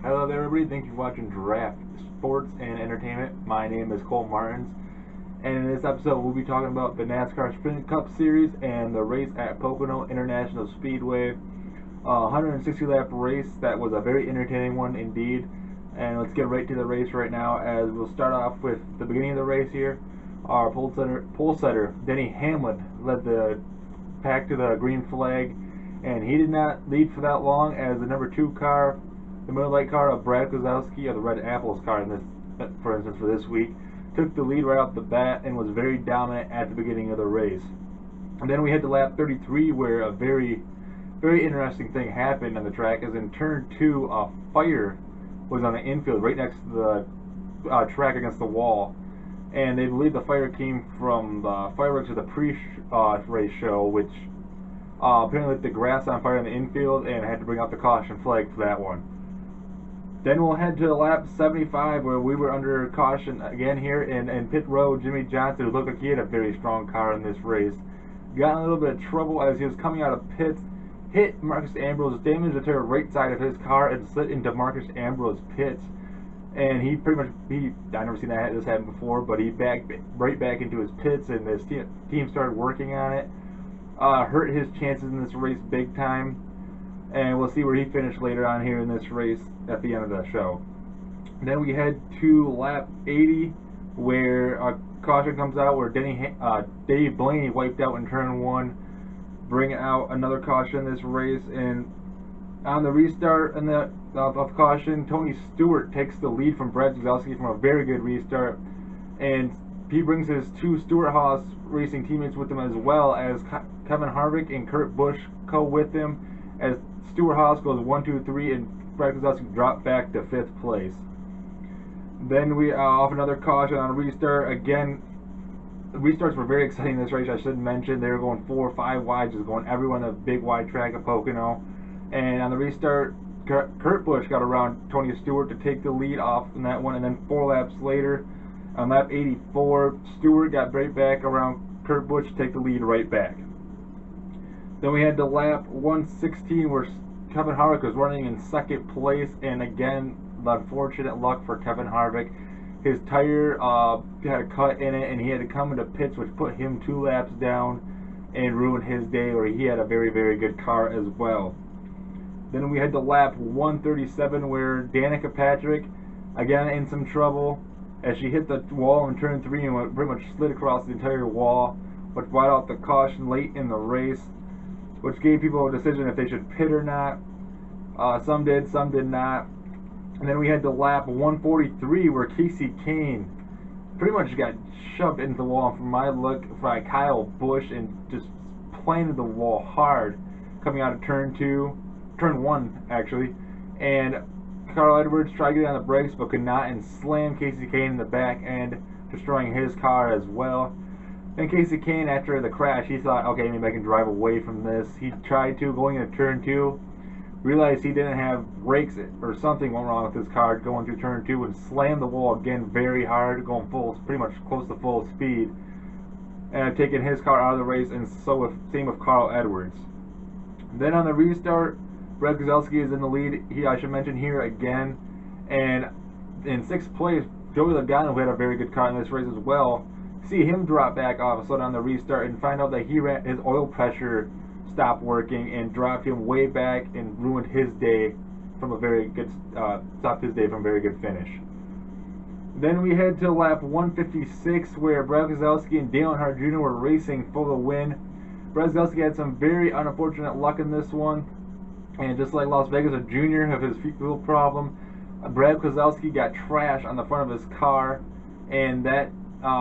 Hello there, everybody. Thank you for watching Draft Sports and Entertainment. My name is Cole Martins, and in this episode, we'll be talking about the NASCAR Sprint Cup Series and the race at Pocono International Speedway. 160 lap race that was a very entertaining one indeed. And let's get right to the race right now, as we'll start off with the beginning of the race here. Our pole setter Denny Hamlin led the pack to the green flag, and he did not lead for that long, as the number 2 car, the Miller Lite car of Brad Keselowski, of the Red Apples car in this, for instance, for this week, took the lead right off the bat and was very dominant at the beginning of the race. And then we head to lap 33, where a very interesting thing happened on the track, as in turn 2, a fire was on the infield right next to the track against the wall. And they believe the fire came from the fireworks of the pre-race show, which apparently lit the grass on fire in the infield and had to bring out the caution flag for that one. Then we'll head to lap 75, where we were under caution again here in pit road. Jimmy Johnson, who looked like he had a very strong car in this race, got in a little bit of trouble as he was coming out of pits, hit Marcus Ambrose, damaged the entire right side of his car, and slid into Marcus Ambrose's pits. And he pretty much, I've never seen this happen before, but he backed right back into his pits, and his team started working on it. Hurt his chances in this race big time, and we'll see where he finished later on here in this race at the end of the show. Then we head to lap 80, where a caution comes out, where Dave Blaney wiped out in turn 1, bringing out another caution in this race. And on the restart of caution, Tony Stewart takes the lead from Brad Keselowski from a very good restart, and he brings his 2 Stewart-Haas racing teammates with him, as well as Kevin Harvick and Kurt Busch with him, as Stewart-Haas goes 1, 2, 3, and Brad Keselowski dropped back to 5th place. Then we off another caution on a restart. Again, the restarts were very exciting in this race, I should mention. They were going 4 or 5 wide, just going everyone on the big wide track of Pocono. And on the restart, Kurt Busch got around Tony Stewart to take the lead off in that one, and then 4 laps later, on lap 84, Stewart got right back around Kurt Busch to take the lead right back. Then we had to lap 116, where Kevin Harvick was running in 2nd place, and again, the unfortunate luck for Kevin Harvick. His tire had a cut in it, and he had to come into pits, which put him 2 laps down and ruined his day, where he had a very good car as well. Then we had to lap 137, where Danica Patrick, again in some trouble, as she hit the wall in turn 3 and went pretty much slid across the entire wall, which brought out the caution late in the race, which gave people a decision if they should pit or not. Some did, some did not. And then we had to lap 143, where Casey Kane pretty much got shoved into the wall from my look by Kyle Busch, and just planted the wall hard coming out of turn 1 actually. And Carl Edwards tried to get on the brakes but could not, and slammed Casey Kane in the back end, destroying his car as well. And Casey Kane, after the crash, he thought, okay, maybe I can drive away from this. He tried to, going into turn 2, realized he didn't have brakes or something went wrong with his car going through turn 2, and slammed the wall again very hard, going pretty much close to full speed, and taking his car out of the race, and same with Carl Edwards. Then on the restart, Brad Keselowski is in the lead. I should mention here again, and in 6th place, Joey Logano, who had a very good car in this race as well, see him drop back off a sudden on the restart, and find out that his oil pressure stopped working and dropped him way back and ruined his day from a very good stopped his day from a very good finish. Then we head to lap 156, where Brad Keselowski and Dale Earnhardt Jr. were racing for the win. Brad Keselowski had some very unfortunate luck in this one, and just like Las Vegas, a junior of his fuel problem, Brad Keselowski got trash on the front of his car, and that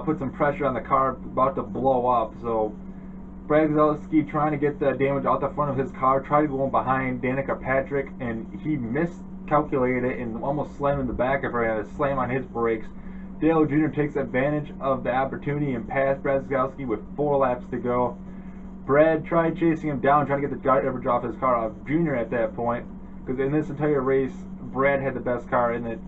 put some pressure on the car about to blow up. So Brad Keselowski, trying to get the damage out the front of his car, tried going behind Danica Patrick, and he miscalculated it and almost slammed in the back of her, and had to slam on his brakes. Dale Jr. takes advantage of the opportunity and passed Brad Keselowski with 4 laps to go. Brad tried chasing him down, trying to get the garbage off his car off Jr. at that point, because in this entire race, Brad had the best car in it,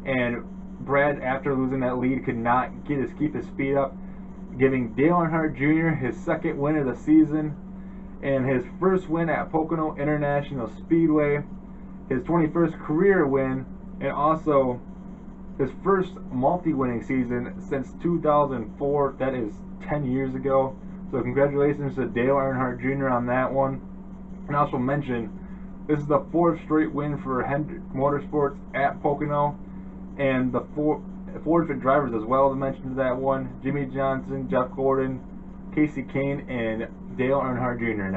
and Brad, after losing that lead, could not keep his speed up, giving Dale Earnhardt Jr. his 2nd win of the season and his first win at Pocono International Speedway. his 21st career win, and also his first multi-winning season since 2004. That is 10 years ago. So congratulations to Dale Earnhardt Jr. on that one. And also mention, this is the 4th straight win for Hendrick Motorsports at Pocono, and the four different drivers as well to mention to that one: Jimmy Johnson, Jeff Gordon, Casey Kane, and Dale Earnhardt Jr.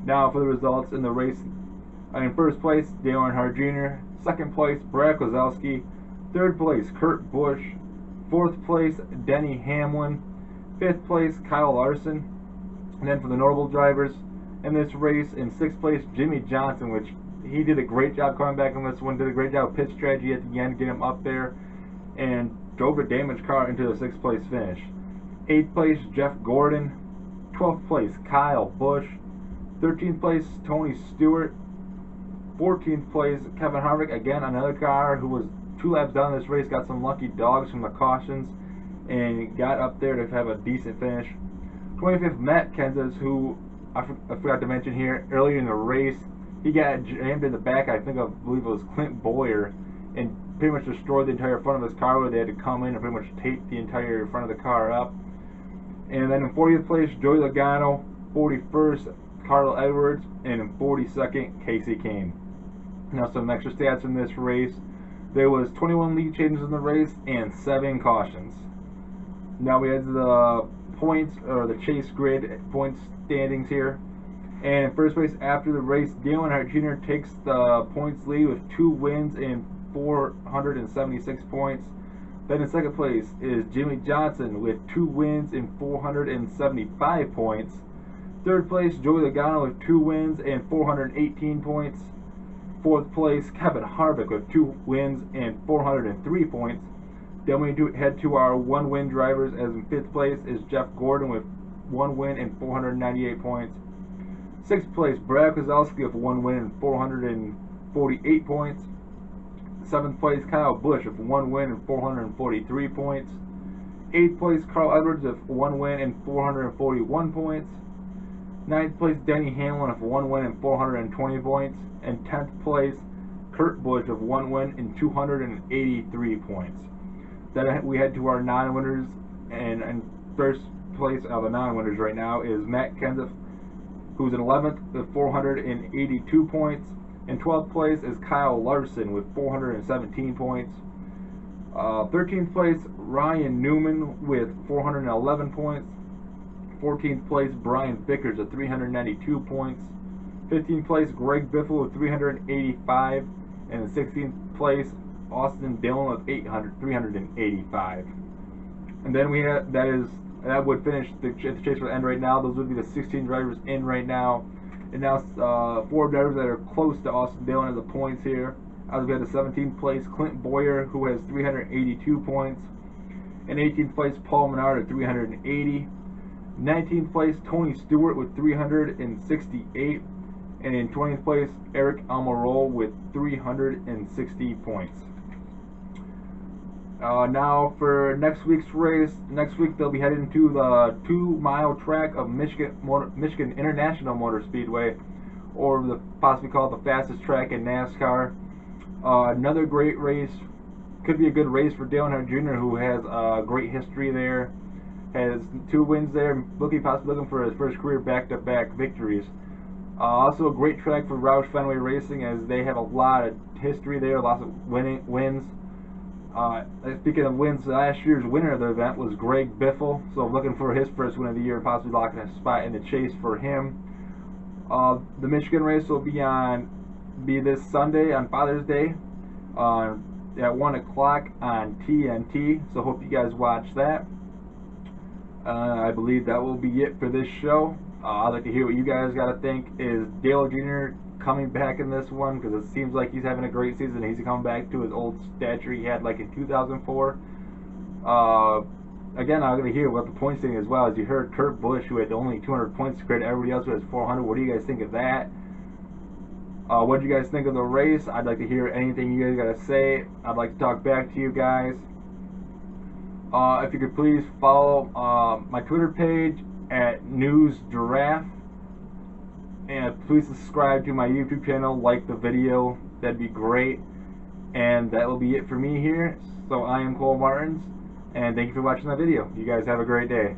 Now for the results in the race. In first place, Dale Earnhardt Jr. Second place, Brad Keselowski. Third place, Kurt Busch. Fourth place, Denny Hamlin. Fifth place, Kyle Larson. And then for the notable drivers in this race, in sixth place, Jimmy Johnson, which he did a great job coming back on this one, did a great job of pit strategy at the end, get him up there, and drove a damaged car into the sixth place finish. Eighth place, Jeff Gordon. 12th place, Kyle Busch. 13th place, Tony Stewart. 14th place, Kevin Harvick, again another car who was 2 laps down this race, got some lucky dogs from the cautions, and got up there to have a decent finish. 25th, Matt Kenseth, who I forgot to mention here, earlier in the race, he got jammed in the back, I believe it was Clint Boyer, and pretty much destroyed the entire front of his car, where they had to come in and pretty much tape the entire front of the car up. And then in 40th place, Joey Logano. 41st, Carl Edwards. And in 42nd, Casey Kane. Now some extra stats from this race. There was 21 lead changes in the race and 7 cautions. Now we head to the points, or the chase grid points standings here. And in first place after the race, Dale Earnhardt Jr. takes the points lead with 2 wins and 476 points. Then in second place is Jimmy Johnson with 2 wins and 475 points. Third place, Joey Logano with 2 wins and 418 points. Fourth place, Kevin Harvick with 2 wins and 403 points. Then we head to our 1-win drivers, as in fifth place is Jeff Gordon with 1 win and 498 points. Sixth place, Brad Keselowski with 1 win and 448 points. Seventh place, Kyle Busch with 1 win and 443 points. Eighth place, Carl Edwards with 1 win and 441 points. Ninth place, Denny Hamlin with 1 win and 420 points. And 10th place, Kurt Busch with 1 win and 283 points. Then we head to our non-winners, and first place of the non-winners right now is Matt Kenseth, who's in 11th with 482 points. In 12th place is Kyle Larson with 417 points. 13th place, Ryan Newman with 411 points. 14th place, Brian Vickers with 392 points. 15th place, Greg Biffle with 385. And in 16th place, Austin Dillon with 385. And then we have, that would finish the chase for the end right now. Those would be the 16 drivers in right now. And now 4 drivers that are close to Austin Dillon in the points here. As we have the 17th place, Clint Boyer, who has 382 points. In 18th place, Paul Menard at 380. 19th place, Tony Stewart with 368. And in 20th place, Eric Almirola with 360 points. Now for next week's race, next week they'll be heading to the 2-mile track of Michigan International Motor Speedway, or possibly called the fastest track in NASCAR. Another great race, could be a good race for Dale Earnhardt Jr., who has a great history there, has 2 wins there, possibly looking for his first career back-to-back victories. Also a great track for Roush Fenway Racing, as they have a lot of history there, lots of wins. Speaking of wins, last year's winner of the event was Greg Biffle, so looking for his first win of the year, possibly locking a spot in the chase for him. The Michigan race will be this Sunday on Father's Day at 1 o'clock on TNT, so hope you guys watch that. I believe that will be it for this show. I'd like to hear what you guys got to think. Is Dale Jr. coming back in this one? Because it seems like he's having a great season. He's coming back to his old stature he had like in 2004. Again, I'm going to hear about the points thing as well. As you heard, Kurt Busch, who had only 200 points compared to everybody else who has 400. What do you guys think of that? What do you guys think of the race? I'd like to hear anything you guys got to say. I'd like to talk back to you guys. If you could please follow my Twitter page at News Giraffe, And please subscribe to my YouTube channel, like the video, that'd be great. And that will be it for me here. So I am Cole Martins, and thank you for watching that video. You guys have a great day.